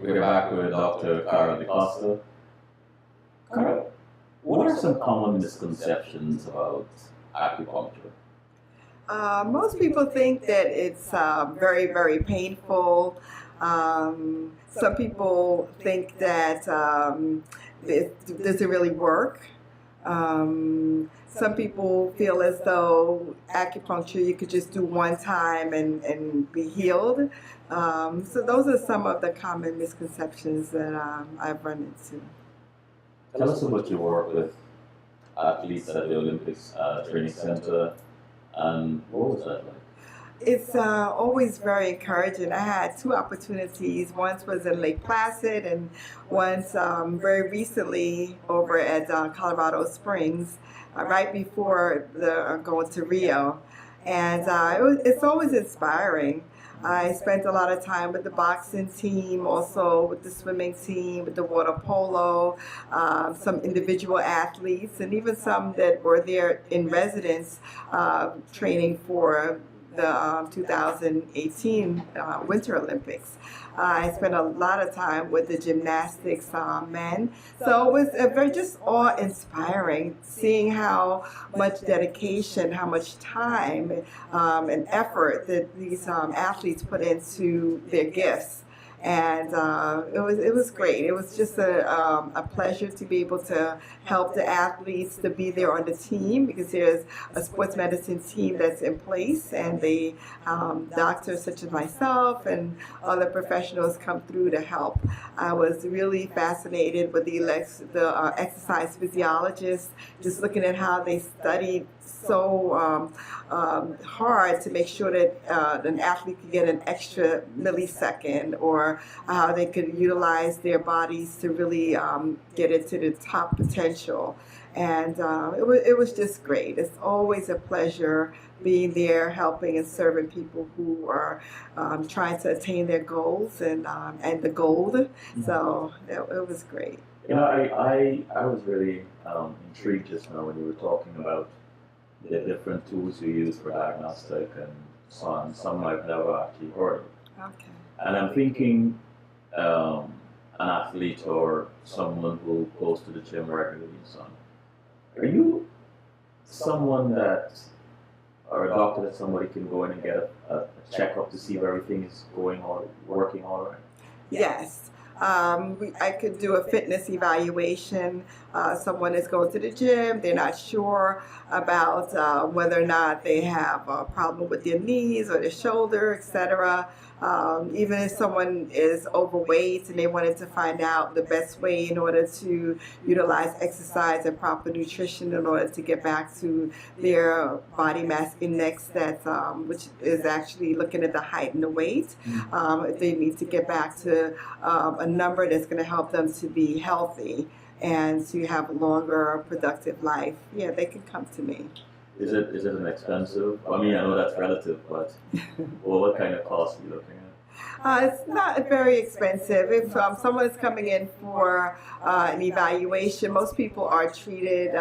We're back with Dr. Cara DeCosta. Cara, what are some common misconceptions about acupuncture? Most people think that it's very, very painful. Some people think that it doesn't really work. Some people feel as though acupuncture you could just do one time and be healed. So those are some of the common misconceptions that I've run into. Tell us about your work with athletes at the Olympics Training Center, and what was that like? It's always very encouraging. I had two opportunities. Once was in Lake Placid, and once very recently over at Colorado Springs, right before the going to Rio. And it's always inspiring. I spent a lot of time with the boxing team, also with the swimming team, with the water polo, some individual athletes, and even some that were there in residence training for the 2018 Winter Olympics. I spent a lot of time with the gymnastics men. So it was very just awe-inspiring seeing how much dedication, how much time and effort that these athletes put into their gifts. And it was great. It was just a pleasure to be able to help the athletes to be there on the team, because there's a sports medicine team that's in place, and the doctors such as myself and other professionals come through to help. I was really fascinated with the exercise physiologists, just looking at how they studied so hard to make sure that an athlete could get an extra millisecond, or how they could utilize their bodies to really get into the top potential. And it was just great. It's always a pleasure being there, helping and serving people who are trying to attain their goals and the gold. So it was great. You know, I was really intrigued just now when you were talking about the different tools you use for diagnostic and so on. Some I've never actually heard of. Okay. And I'm thinking an athlete or someone who goes to the gym regularly and so on. Are you someone that, or a doctor that somebody can go in and get a checkup to see if everything is working all right? Yes. I could do a fitness evaluation. Someone is going to the gym, they're not sure about whether or not they have a problem with their knees or their shoulder, etc. Even if someone is overweight and they wanted to find out the best way in order to utilize exercise and proper nutrition in order to get back to their body mass index, which is actually looking at the height and the weight. They need to get back to a number that's going to help them to be healthy and to have a longer productive life. Yeah, they can come to me. Is it an expensive? I mean, I know that's relative, but well, what kind of cost are you looking at? It's not very expensive. If someone is coming in for an evaluation, most people are treated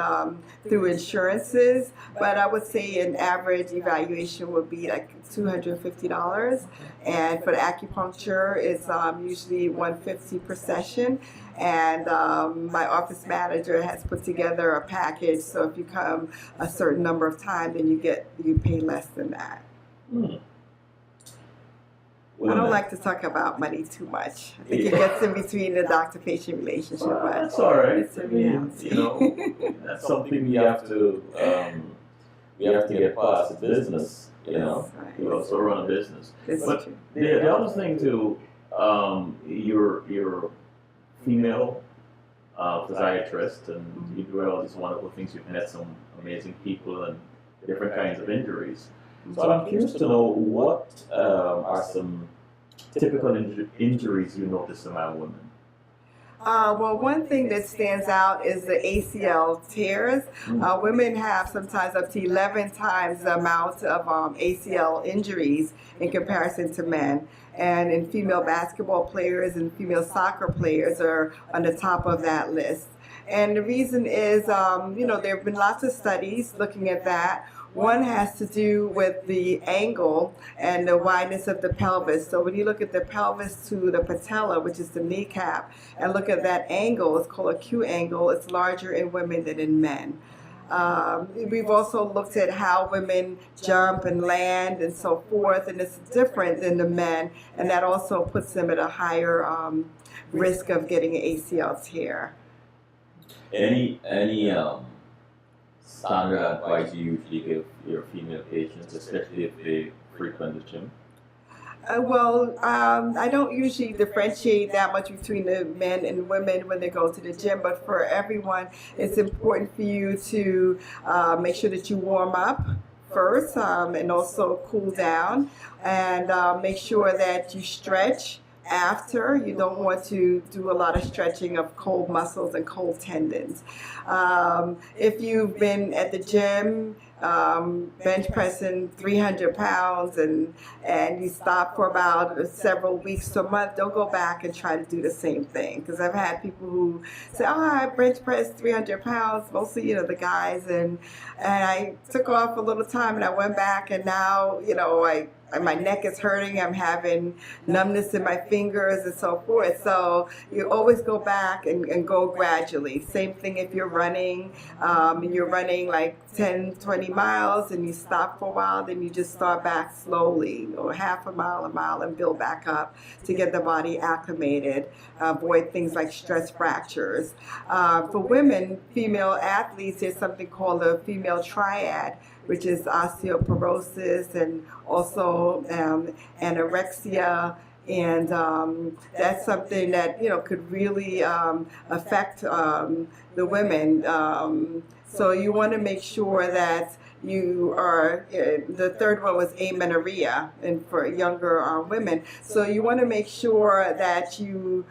through insurances, but I would say an average evaluation would be like $250. And for the acupuncture, it's usually $150 per session. And my office manager has put together a package, so if you come a certain number of times, then you pay less than that. I don't like to talk about money too much. I think it gets in between the doctor-patient relationship. Well, that's all right. I mean, you know, that's something we have to get past. It's business, you know. Right. You also run a business. But the other thing too, you're female physiatrist, and you do all these wonderful things. You've met some amazing people and different kinds of injuries. So I'm curious to know what are some typical injuries you notice among women? Well, one thing that stands out is the ACL tears. Women have sometimes up to 11 times the amount of ACL injuries in comparison to men. And in female basketball players and female soccer players are on the top of that list. And the reason is, there have been lots of studies looking at that. One has to do with the angle and the wideness of the pelvis. So when you look at the pelvis to the patella, which is the kneecap, and look at that angle, it's called acute angle, it's larger in women than in men. We've also looked at how women jump and land and so forth, and it's different than the men, and that also puts them at a higher risk of getting an ACL tear. Any standard advice you usually give your female patients, especially if they frequent the gym? I don't usually differentiate that much between the men and women when they go to the gym, but for everyone, it's important for you to make sure that you warm up first and also cool down, and make sure that you stretch after. You don't want to do a lot of stretching of cold muscles and cold tendons. If you've been at the gym bench pressing 300 pounds and you stop for about several weeks to a month, don't go back and try to do the same thing. Because I've had people who say, oh, I bench pressed 300 pounds, mostly, the guys, and I took off a little time and I went back, and now, my neck is hurting, I'm having numbness in my fingers and so forth. So you always go back and go gradually. Same thing if you're running, you're running like 10, 20 miles and you stop for a while, then you just start back slowly, or half a mile, and build back up to get the body acclimated. Avoid things like stress fractures. For women, female athletes, there's something called a female triad, which is osteoporosis and also anorexia. And that's something that, could really affect the women. So you want to make sure that you are, the third one was amenorrhea, and for younger women. So you want to make sure that you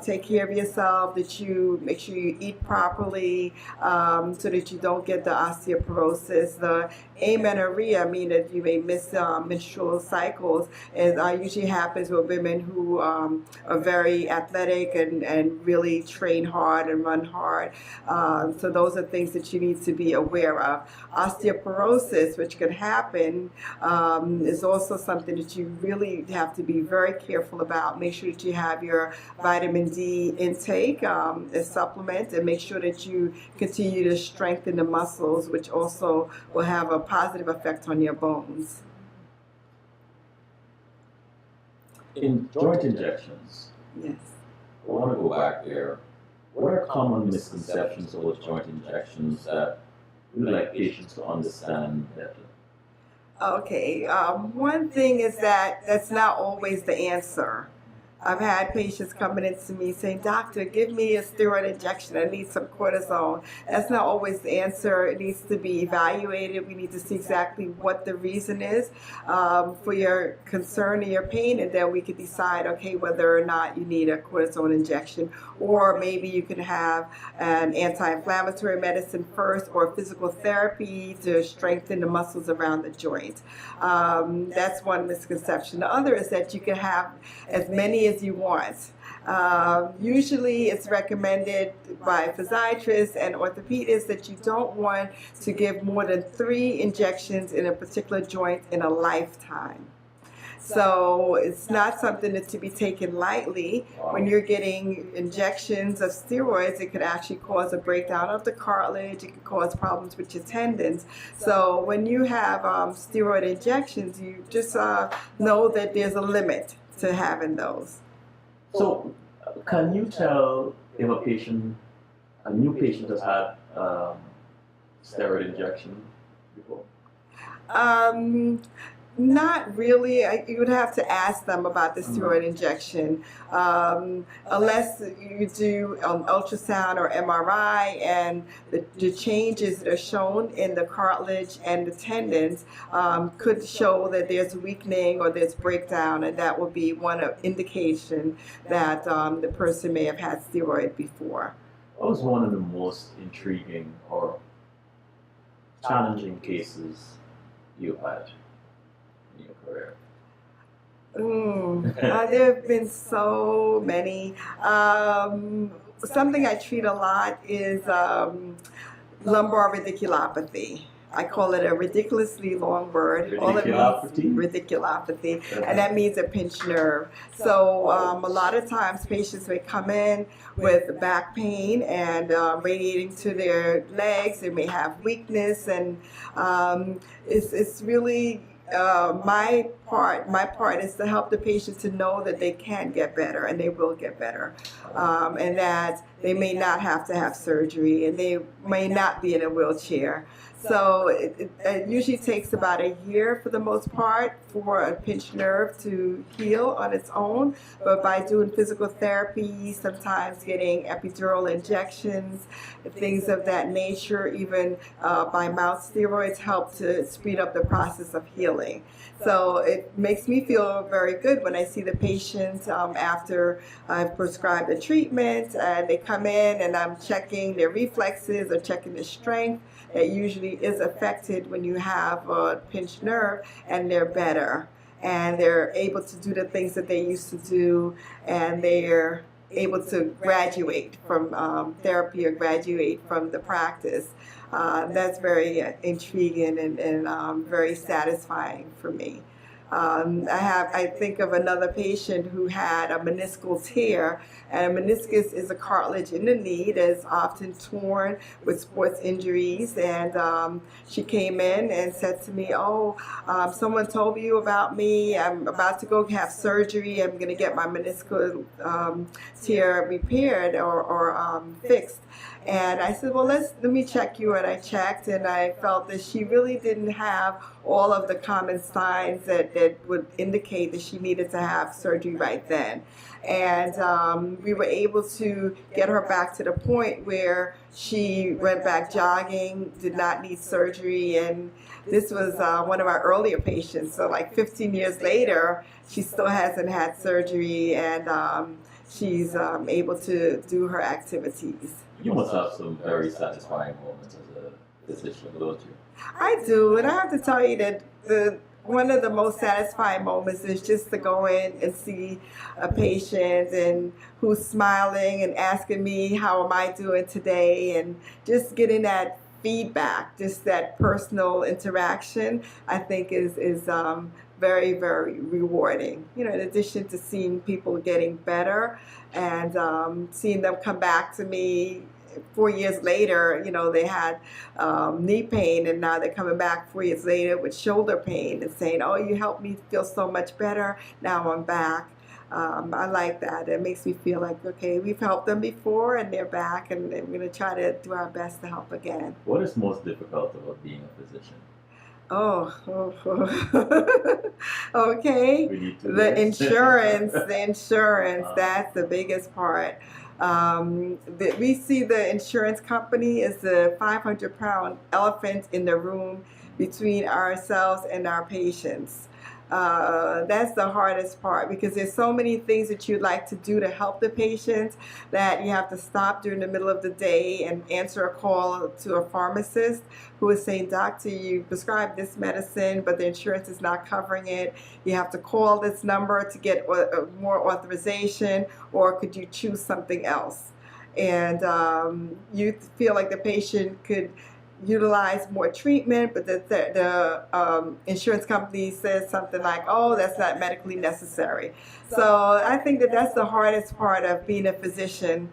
take care of yourself, that you make sure you eat properly, so that you don't get the osteoporosis. The amenorrhea, meaning that you may miss menstrual cycles, and usually happens with women who are very athletic and really train hard and run hard. So those are things that you need to be aware of. Osteoporosis, which can happen, is also something that you really have to be very careful about. Make sure that you have your vitamin D intake, a supplement, and make sure that you continue to strengthen the muscles, which also will have a positive effect on your bones. In joint injections, Yes. I want to go back there. What are common misconceptions about joint injections that we would like patients to understand better? Okay. One thing is that that's not always the answer. I've had patients coming in to me saying, doctor, give me a steroid injection. I need some cortisone. That's not always the answer. It needs to be evaluated. We need to see exactly what the reason is for your concern and your pain, and then we can decide, okay, whether or not you need a cortisone injection, or maybe you can have an anti-inflammatory medicine first, or physical therapy to strengthen the muscles around the joint. That's one misconception. The other is that you can have as many as you want. Usually it's recommended by physiatrists and orthopedists that you don't want to give more than 3 injections in a particular joint in a lifetime. So it's not something that's to be taken lightly. When you're getting injections of steroids, it could actually cause a breakdown of the cartilage. It could cause problems with your tendons. So when you have steroid injections, you just know that there's a limit to having those. So, can you tell if a new patient has had steroid injection before? Not really. You would have to ask them about the steroid injection. Unless you do ultrasound or MRI, and the changes that are shown in the cartilage and the tendons could show that there's weakening or there's breakdown, and that would be one indication that the person may have had steroid before. What was one of the most intriguing or challenging cases you had in your career? There have been so many. something I treat a lot is lumbar radiculopathy. I call it a ridiculously long word. All it means radiculopathy, and that means a pinched nerve. So a lot of times patients may come in with back pain and radiating to their legs. They may have weakness, and it's really my part is to help the patient to know that they can get better and they will get better, and that they may not have to have surgery and they may not be in a wheelchair. So it usually takes about a year for the most part for a pinched nerve to heal on its own. But by doing physical therapy, sometimes getting epidural injections, things of that nature, even by mouth steroids help to speed up the process of healing. So it makes me feel very good when I see the patient after I've prescribed the treatment and they come in and I'm checking their reflexes or checking the strength. That usually is affected when you have a pinched nerve, and they're better and they're able to do the things that they used to do, and they're able to graduate from therapy or graduate from the practice. That's very intriguing and very satisfying for me. I think of another patient who had a meniscal tear, and a meniscus is a cartilage in the knee that is often torn with sports injuries. And she came in and said to me, "Oh, someone told you about me. I'm about to go have surgery. I'm going to get my meniscal tear repaired or fixed." And I said, "Well, let me check you." And I checked, and I felt that she really didn't have all of the common signs that would indicate that she needed to have surgery right then. And we were able to get her back to the point where she went back jogging, did not need surgery, and this was one of our earlier patients. So like 15 years later, she still hasn't had surgery, and she's able to do her activities. You must have some very satisfying moments as a physician, don't you? I do, and I have to tell you that one of the most satisfying moments is just to go in and see a patient and who's smiling and asking me, "How am I doing today?" and just getting that feedback, just that personal interaction, I think is very, very rewarding. You know, in addition to seeing people getting better and seeing them come back to me 4 years later, you know, they had knee pain, and now they're coming back 4 years later with shoulder pain and saying, "Oh, you helped me feel so much better. Now I'm back." I like that. It makes me feel like, okay, we've helped them before and they're back, and we're going to try to do our best to help again. What is most difficult about being a physician? Oh. Okay. The insurance, that's the biggest part. We see the insurance company as the 500-pound elephant in the room between ourselves and our patients. That's the hardest part, because there's so many things that you'd like to do to help the patient that you have to stop during the middle of the day and answer a call to a pharmacist who is saying, "Doctor, you prescribed this medicine, but the insurance is not covering it. You have to call this number to get more authorization, or could you choose something else?" And you feel like the patient could utilize more treatment, but the insurance company says something like, "Oh, that's not medically necessary." So I think that that's the hardest part of being a physician.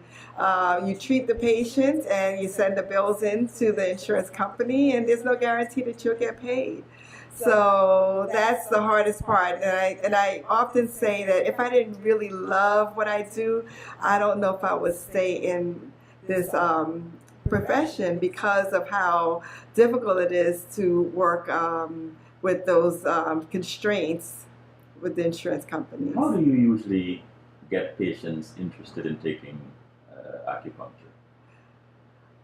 You treat the patient and you send the bills in to the insurance company, and there's no guarantee that you'll get paid. So that's the hardest part. And I often say that if I didn't really love what I do, I don't know if I would stay in this profession, because of how difficult it is to work with those constraints with the insurance companies. How do you usually get patients interested in taking acupuncture?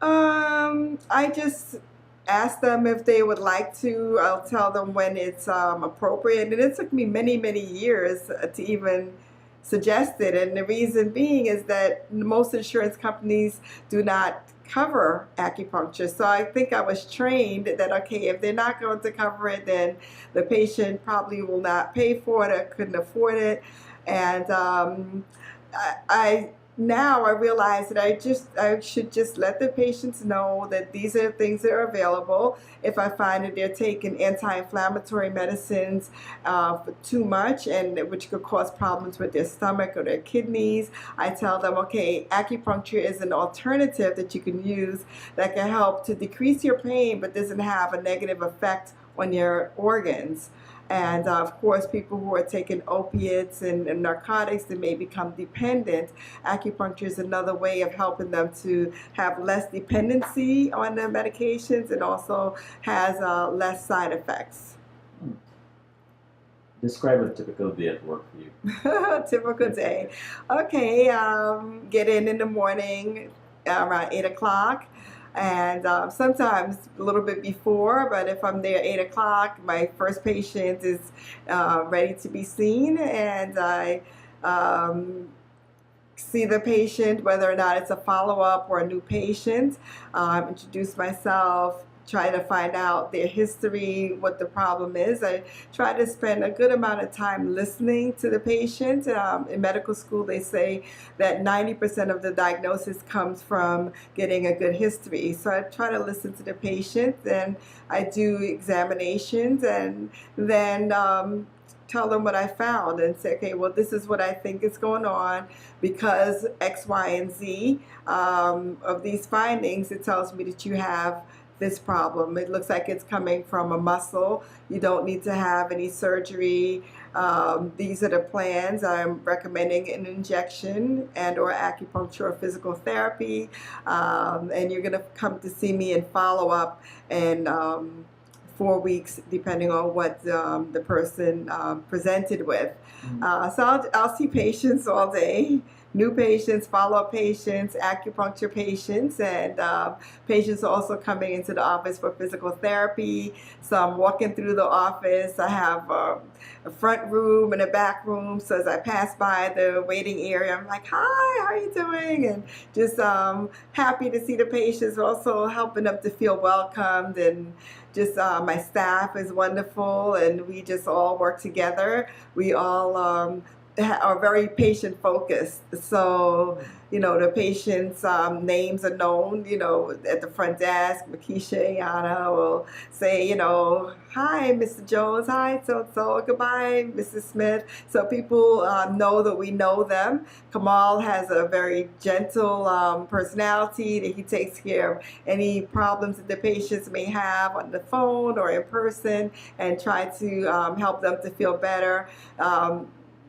I just ask them if they would like to. I'll tell them when it's appropriate, and it took me many, many years to even suggest it. And the reason being is that most insurance companies do not cover acupuncture. So I think I was trained that, okay, if they're not going to cover it, then the patient probably will not pay for it or couldn't afford it. And I now I realize that I should just let the patients know that these are things that are available. If I find that they're taking anti-inflammatory medicines for too much, and which could cause problems with their stomach or their kidneys, I tell them, okay, acupuncture is an alternative that you can use that can help to decrease your pain but doesn't have a negative effect on your organs. And of course, people who are taking opiates and narcotics that may become dependent, acupuncture is another way of helping them to have less dependency on the medications, and also has less side effects. Describe a typical day at work for you. Typical day. Okay, get in the morning around 8 o'clock. And sometimes a little bit before, but if I'm there 8 o'clock, my first patient is ready to be seen, and I see the patient, whether or not it's a follow-up or a new patient, introduce myself, try to find out their history, what the problem is. I try to spend a good amount of time listening to the patient. In medical school, they say that 90% of the diagnosis comes from getting a good history. So I try to listen to the patient, and I do examinations, and then tell them what I found and say, okay, well, this is what I think is going on because X, Y, and Z of these findings. It tells me that you have this problem. It looks like it's coming from a muscle. You don't need to have any surgery. These are the plans. I'm recommending an injection and or acupuncture or physical therapy. And you're going to come to see me and follow up and 4 weeks, depending on what the person presented with. So I'll see patients all day, new patients, follow-up patients, acupuncture patients, and patients are also coming into the office for physical therapy. So I'm walking through the office. I have a front room and a back room. So as I pass by the waiting area, I'm like, hi, how are you doing? And just happy to see the patients, also helping them to feel welcomed. And just my staff is wonderful, and we just all work together. We all are very patient focused. So, you know, the patients' names are known, you know, at the front desk. Makisha Ayana will say, you know, hi, Mr. Jones, hi, so, goodbye, Mrs. Smith. So people know that we know them. Kamal has a very gentle personality that he takes care of any problems that the patients may have on the phone or in person, and try to help them to feel better.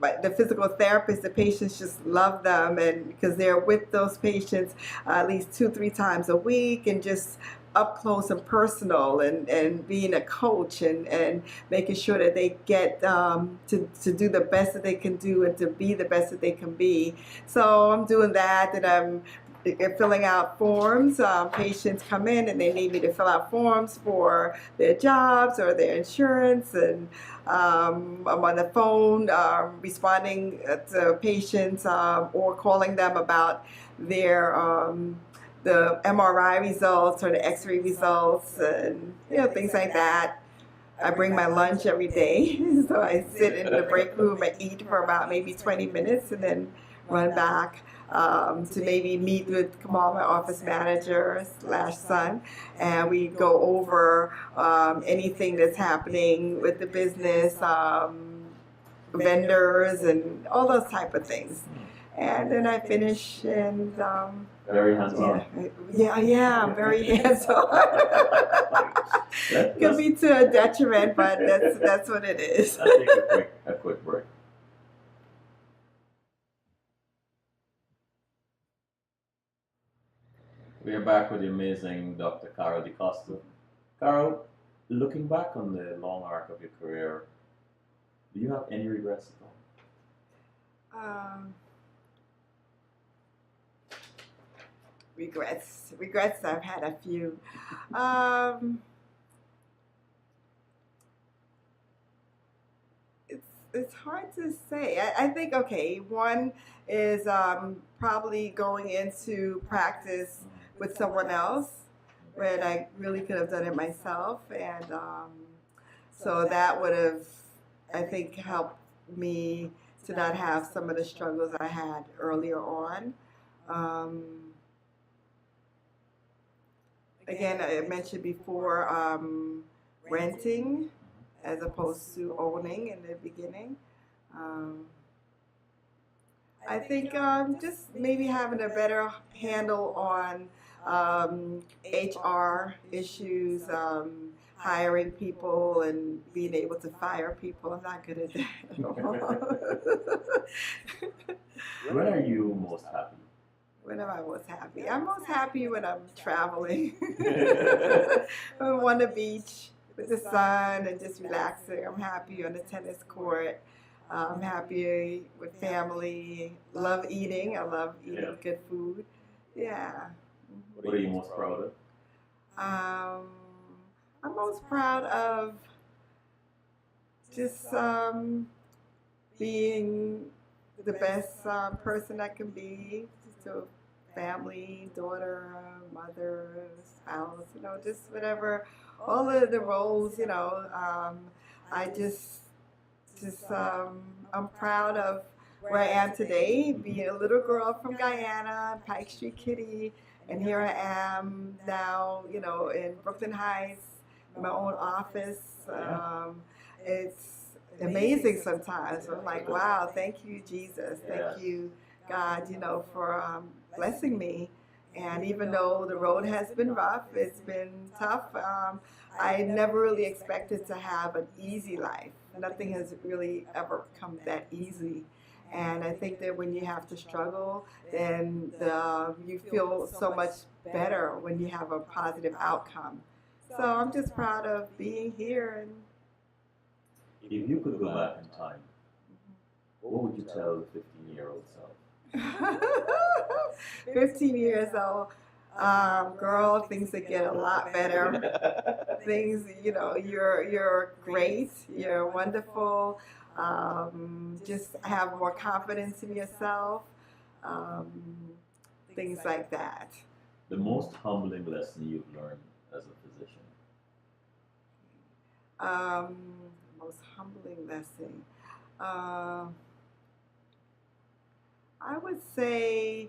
But the physical therapists, the patients just love them, and because they're with those patients at least 2-3 times a week, and just up close and personal, and being a coach, and making sure that they get to do the best that they can do and to be the best that they can be. So I'm doing that, and I'm filling out forms. Patients come in and they need me to fill out forms for their jobs or their insurance, and I'm on the phone responding to patients or calling them about their the MRI results or the X-ray results, and you know, things like that. I bring my lunch every day, so I sit in the break room and eat for about maybe 20 minutes, and then run back to maybe meet with Kamal, my office manager / son, and we go over anything that's happening with the business, vendors, and all those type of things. And then I finish, and very hands-on. Yeah, very hands-on. Could be to a detriment, but that's what it is. Let's take a quick break. We are back with the amazing Dr. Carol DeCosta. Carol, looking back on the long arc of your career, do you have any regrets at all? Regrets, I've had a few. It's hard to say. I think, okay, one is probably going into practice with someone else when I really could have done it myself, and so that would have, I think, helped me to not have some of the struggles I had earlier on. Um, Again, I mentioned before, renting as opposed to owning in the beginning. Um, I think just maybe having a better handle on HR issues, hiring people, and being able to fire people. I'm not good at that at all. When are you most happy? When am I most happy? I'm most happy when I'm traveling. I'm on the beach with the sun and just relaxing. I'm happy on the tennis court. I'm happy with family. Love eating. I love eating good food. Yeah. What are you most proud of? I'm most proud of just being the best person I can be to family, daughter, mother, spouse, just whatever, all of the roles, I I'm proud of where I am today, being a little girl from Guyana, Pike Street Kitty, and here I am now, in Brooklyn Heights, in my own office. It's amazing sometimes. I'm like, wow, thank you, Jesus. Thank you, God, for blessing me. And even though the road has been rough, it's been tough, I never really expected to have an easy life. Nothing has really ever come that easy. And I think that when you have to struggle, then you feel so much better when you have a positive outcome. So I'm just proud of being here. And if you could go back in time, what would you tell the 15-year-old self? 15 years old, girl, things that get a lot better. Things, you're great, you're wonderful. Just have more confidence in yourself. Things like that. The most humbling lesson you've learned as a physician? Most humbling lesson. I would say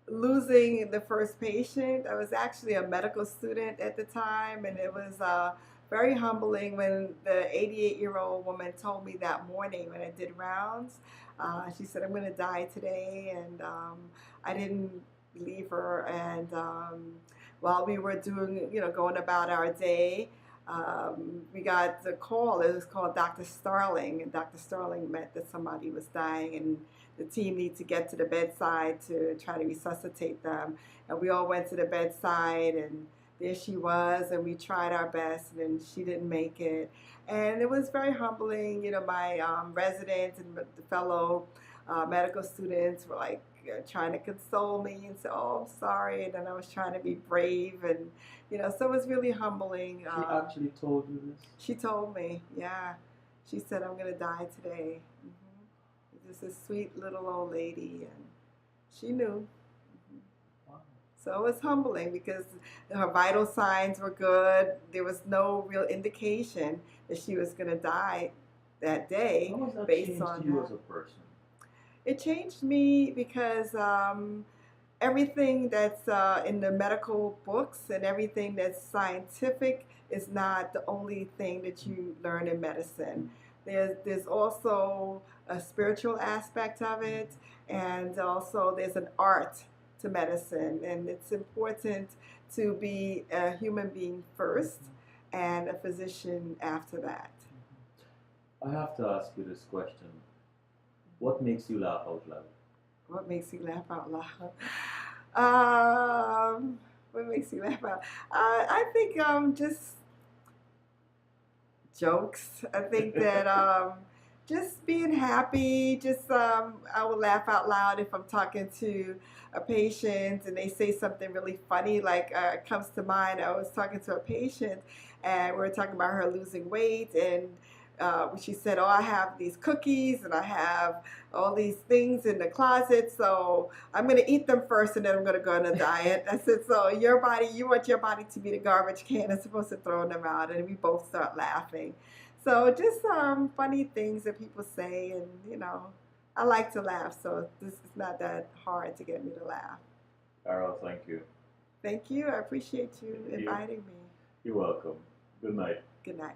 losing the first patient. I was actually a medical student at the time, and it was very humbling when the 88-year-old woman told me that morning when I did rounds. She said, I'm going to die today, and I didn't believe her. And while we were doing, going about our day, we got the call. It was called Dr. Starling, and Dr. Starling meant that somebody was dying, and the team needed to get to the bedside to try to resuscitate them. And we all went to the bedside, and there she was, and we tried our best, and she didn't make it. And it was very humbling. My residents and the fellow medical students were like trying to console me and say, oh, I'm sorry. And then I was trying to be brave, and so it was really humbling. She actually told you this? She told me, yeah. She said, I'm going to die today. Just a sweet little old lady, and she knew. Wow. So it was humbling because her vital signs were good. There was no real indication that she was going to die that day. How was that based on you as a person? It changed me because everything that's in the medical books and everything that's scientific is not the only thing that you learn in medicine. There's also a spiritual aspect of it, and also there's an art to medicine, and it's important to be a human being first and a physician after that. I have to ask you this question. What makes you laugh out loud? What makes you laugh out loud? What makes you laugh out? I think just jokes. I think that just being happy, I will laugh out loud if I'm talking to a patient and they say something really funny, like it comes to mind. I was talking to a patient and we were talking about her losing weight, and she said, oh, I have these cookies and I have all these things in the closet, so I'm going to eat them first and then I'm going to go on a diet. I said, so you want your body to be the garbage can and supposed to throw them out, and we both start laughing. So just funny things that people say, and I like to laugh, so this is not that hard to get me to laugh. Carol, thank you. Thank you. I appreciate you Thank you. inviting me. You're welcome. Good night. Good night.